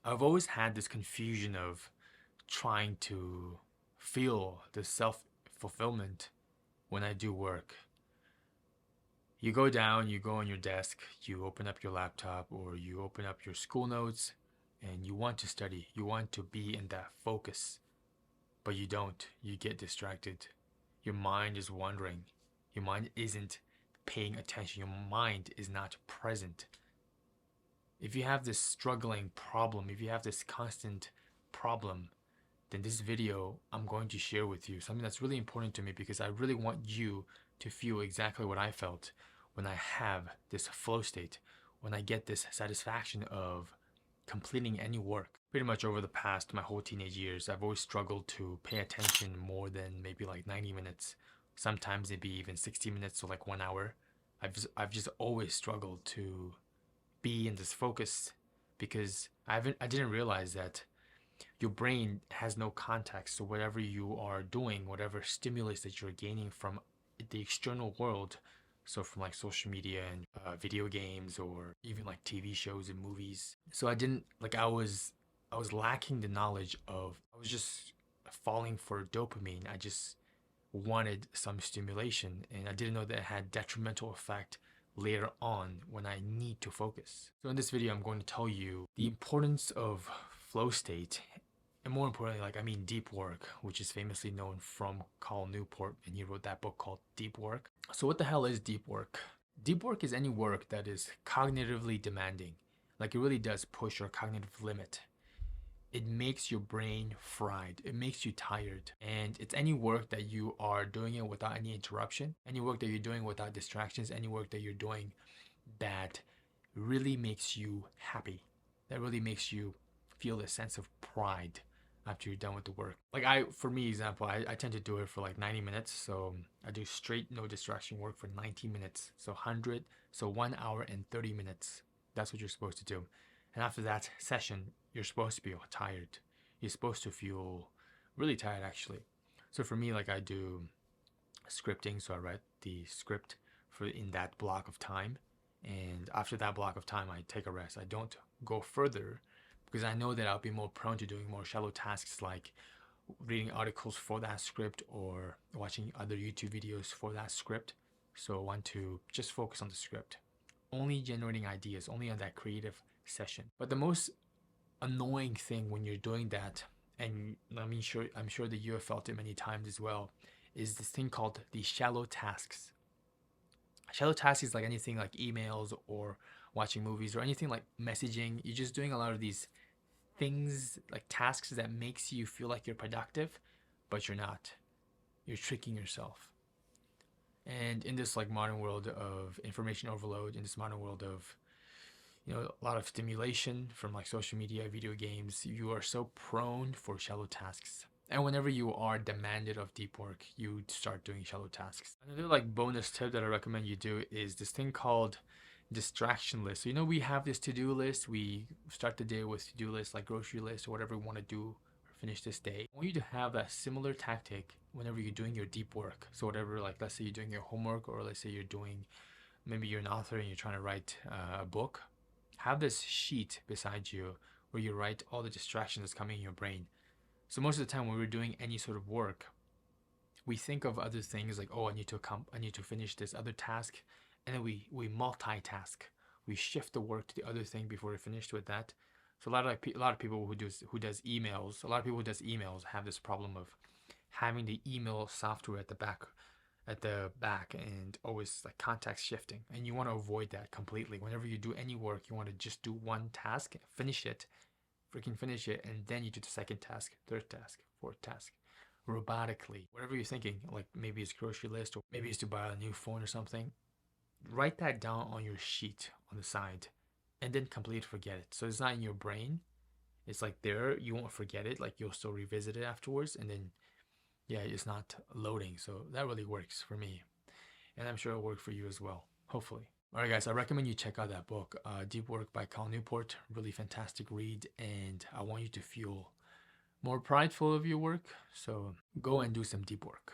I've always had this confusion of trying to feel the self-fulfillment when I do work. You go down, you go on your desk, you open up your laptop or you open up your school notes and you want to study. You want to be in that focus, but you don't. You get distracted. Your mind is wandering. Your mind isn't paying attention. Your mind is not present. If you have this struggling problem, if you have this constant problem, then this video I'm going to share with you something that's really important to me because I really want you to feel exactly what I felt when I have this flow state, when I get this satisfaction of completing any work. Pretty much over the past, my whole teenage years, I've always struggled to pay attention more than maybe like 90 minutes. Sometimes it'd be even 60 minutes or like 1 hour. I've just always struggled to be in this focus because I didn't realize that your brain has no context. So whatever you are doing, whatever stimulus that you're gaining from the external world, so from like social media and video games or even like TV shows and movies. So I was lacking the knowledge of, I was just falling for dopamine. I just wanted some stimulation and I didn't know that it had detrimental effect later on when I need to focus. So in this video, I'm going to tell you the importance of flow state, and more importantly, deep work, which is famously known from Newport, and he wrote that book called Deep Work. So what the hell is deep work? Deep work is any work that is cognitively demanding. Like it really does push your cognitive limit. It makes your brain fried. It makes you tired. And it's any work that you are doing it without any interruption, any work that you're doing without distractions, any work that you're doing that really makes you happy, that really makes you feel a sense of pride after you're done with the work. For me, example, I tend to do it for like 90 minutes. So I do straight, no distraction work for 90 minutes. So 1 hour and 30 minutes. That's what you're supposed to do. And after that session, you're supposed to be tired. You're supposed to feel really tired actually. So for me, like I do scripting. So I write the script in that block of time. And after that block of time, I take a rest. I don't go further because I know that I'll be more prone to doing more shallow tasks like reading articles for that script or watching other YouTube videos for that script. So I want to just focus on the script, only generating ideas, only on that creative session. But the most annoying thing when you're doing that, and I'm sure that you have felt it many times as well, is this thing called the shallow tasks. Shallow tasks is like anything like emails or watching movies or anything like messaging. You're just doing a lot of these things, like tasks that makes you feel like you're productive, but you're not. You're tricking yourself. And in this like modern world of information overload, in this modern world of a lot of stimulation from like social media, video games, you are so prone for shallow tasks. And whenever you are demanded of deep work, you start doing shallow tasks. Another like bonus tip that I recommend you do is this thing called distraction list. So we have this to-do list. We start the day with to-do list like grocery list or whatever we want to do or finish this day. I want you to have that similar tactic whenever you're doing your deep work. So whatever, like let's say you're doing your homework, or let's say maybe you're an author and you're trying to write a book. Have this sheet beside you where you write all the distractions that's coming in your brain. So most of the time when we're doing any sort of work, we think of other things like, oh, I need to finish this other task, and then we multitask. We shift the work to the other thing before we're finished with that. So a lot of people who does emails have this problem of having the email software at the back and always like context shifting, and you want to avoid that completely. Whenever you do any work, you want to just do one task, finish it, and then you do the second task, third task, fourth task, robotically. Whatever you're thinking, like maybe it's grocery list or maybe it's to buy a new phone or something, write that down on your sheet on the side and then completely forget it. So it's not in your brain. It's like there, you won't forget it, like you'll still revisit it afterwards, and then it's not loading. So that really works for me, and I'm sure it'll work for you as well, hopefully. All right, guys, I recommend you check out that book, Deep Work by Newport. Really fantastic read, and I want you to feel more prideful of your work. So go and do some deep work.